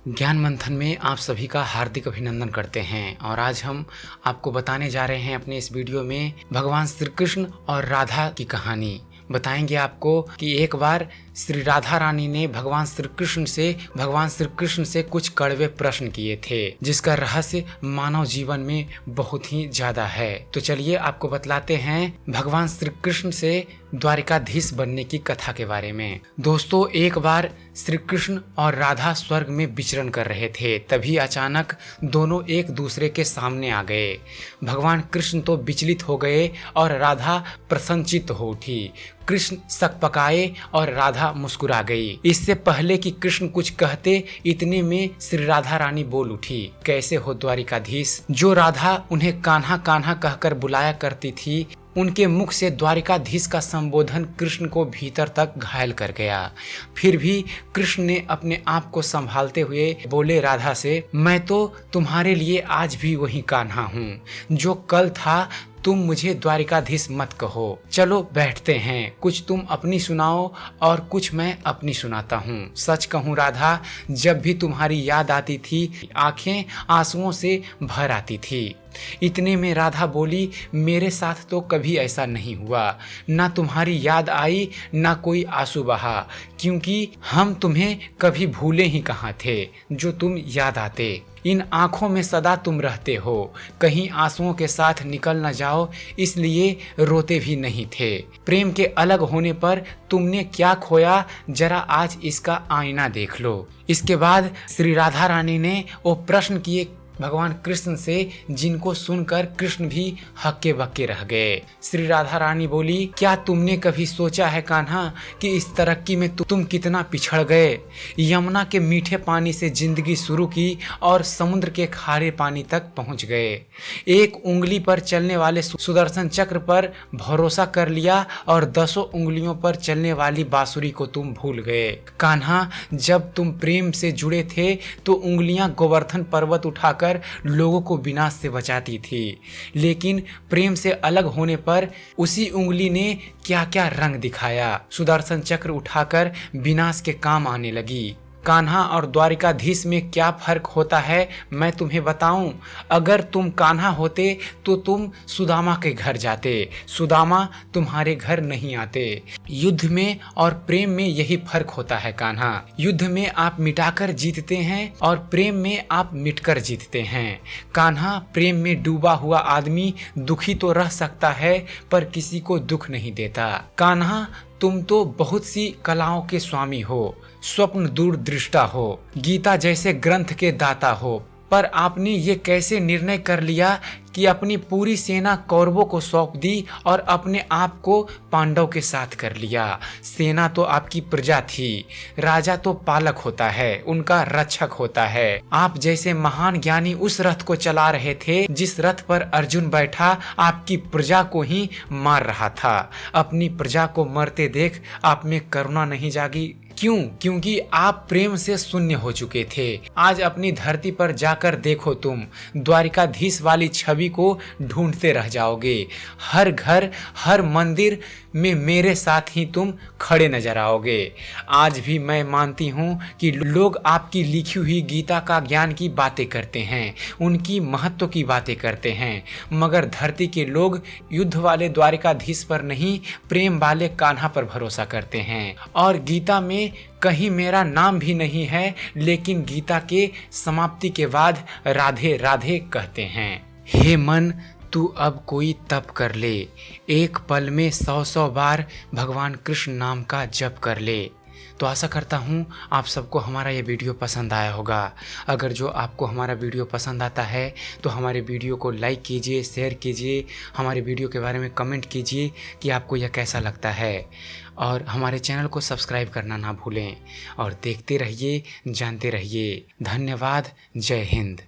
ज्ञान मंथन में आप सभी का हार्दिक अभिनंदन करते हैं। और आज हम आपको बताने जा रहे हैं अपने इस वीडियो में भगवान श्री कृष्ण और राधा की कहानी। बताएंगे आपको कि एक बार श्री राधा रानी ने भगवान श्री कृष्ण से कुछ कड़वे प्रश्न किए थे, जिसका रहस्य मानव जीवन में बहुत ही ज्यादा है। तो चलिए आपको बतलाते हैं भगवान श्री कृष्ण से द्वारिकाधीश बनने की कथा के बारे में। दोस्तों, एक बार श्री कृष्ण और राधा स्वर्ग में विचरण कर रहे थे, तभी अचानक दोनों एक दूसरे के सामने आ गए। भगवान कृष्ण तो विचलित हो गए और राधा प्रसन्नचित्त हो उठी। कृष्ण सकपकाए और राधा मुस्कुरा गई। इससे पहले कि कृष्ण कुछ कहते, इतने में श्री राधा रानी बोल उठी, कैसे हो द्वारिकाधीश। जो राधा उन्हें कान्हा कान्हा कहकर बुलाया करती थी, उनके मुख से द्वारिकाधीश का संबोधन कृष्ण को भीतर तक घायल कर गया। फिर भी कृष्ण ने अपने आप को संभालते हुए बोले राधा से, मैं तो तुम्हारे लिए आज भी वही कान्हा हूँ जो कल था। तुम मुझे द्वारिकाधीश मत कहो। चलो बैठते हैं, कुछ तुम अपनी सुनाओ और कुछ मैं अपनी सुनाता हूँ। सच कहूँ राधा, जब भी तुम्हारी याद आती थी, आंखें आंसुओं से भर आती थी। इतने में राधा बोली, मेरे साथ तो कभी ऐसा नहीं हुआ। ना तुम्हारी याद आई, ना कोई आंसू बहा, क्योंकि हम तुम्हें कभी भूले ही कहाँ थे जो तुम याद आते। इन आँखों में सदा तुम रहते हो, कहीं आंसुओं के साथ निकल न जाओ, इसलिए रोते भी नहीं थे। प्रेम के अलग होने पर तुमने क्या खोया, जरा आज इसका आईना देख लो। इसके बाद श्री राधा रानी ने वो प्रश्न किए भगवान कृष्ण से, जिनको सुनकर कृष्ण भी हक्के बक्के रह गए। श्री राधा रानी बोली, क्या तुमने कभी सोचा है कान्हा कि इस तरक्की में तुम कितना पिछड़ गए। यमुना के मीठे पानी से जिंदगी शुरू की और समुद्र के खारे पानी तक पहुंच गए। एक उंगली पर चलने वाले सुदर्शन चक्र पर भरोसा कर लिया और 10 उंगलियों पर चलने वाली बांसुरी को तुम भूल गए। कान्हा, जब तुम प्रेम से जुड़े थे तो उंगलियां गोवर्धन पर्वत उठाकर लोगों को विनाश से बचाती थी, लेकिन प्रेम से अलग होने पर उसी उंगली ने क्या क्या रंग दिखाया। सुदर्शन चक्र उठाकर विनाश के काम आने लगी। कान्हा और द्वारिकाधीश में क्या फर्क होता है मैं तुम्हें बताऊं। अगर तुम कान्हा होते तो तुम सुदामा के घर जाते, सुदामा तुम्हारे घर नहीं आते। युद्ध में और प्रेम में यही फर्क होता है कान्हा। युद्ध में आप मिटाकर जीतते हैं और प्रेम में आप मिटकर जीतते हैं। कान्हा, प्रेम में डूबा हुआ आदमी दुखी तो रह सकता है पर किसी को दुख नहीं देता। कान्हा, तुम तो बहुत सी कलाओं के स्वामी हो, स्वप्न दूरदृष्टा हो, गीता जैसे ग्रंथ के दाता हो, पर आपने ये कैसे निर्णय कर लिया कि अपनी पूरी सेना कौरवों को सौंप दी और अपने आप को पांडव के साथ कर लिया। सेना तो आपकी प्रजा थी, राजा तो पालक होता है, उनका रक्षक होता है। आप जैसे महान ज्ञानी उस रथ को चला रहे थे जिस रथ पर अर्जुन बैठा आपकी प्रजा को ही मार रहा था। अपनी प्रजा को मरते देख आप में करुणा नहीं जागी। क्यों? क्योंकि आप प्रेम से शून्य हो चुके थे। आज अपनी धरती पर जाकर देखो, तुम द्वारिकाधीश वाली छवि को ढूंढते रह जाओगे। हर घर, हर मंदिर में मेरे साथ ही तुम खड़े नजर आओगे। आज भी मैं मानती हूँ कि लोग आपकी लिखी हुई गीता का ज्ञान की बातें करते हैं, उनकी महत्व की बातें करते हैं, मगर धरती के लोग युद्ध वाले द्वारिकाधीश पर नहीं, प्रेम वाले कान्हा पर भरोसा करते हैं। और गीता में कहीं मेरा नाम भी नहीं है, लेकिन गीता के समाप्ति के बाद राधे राधे कहते हैं। हे मन, तू अब कोई तप कर ले, एक पल में 100 बार भगवान कृष्ण नाम का जप कर ले। तो आशा करता हूँ आप सबको हमारा ये वीडियो पसंद आया होगा। अगर जो आपको हमारा वीडियो पसंद आता है तो हमारे वीडियो को लाइक कीजिए, शेयर कीजिए, हमारे वीडियो के बारे में कमेंट कीजिए कि आपको यह कैसा लगता है। और हमारे चैनल को सब्सक्राइब करना ना भूलें और देखते रहिए, जानते रहिए। धन्यवाद। जय हिंद।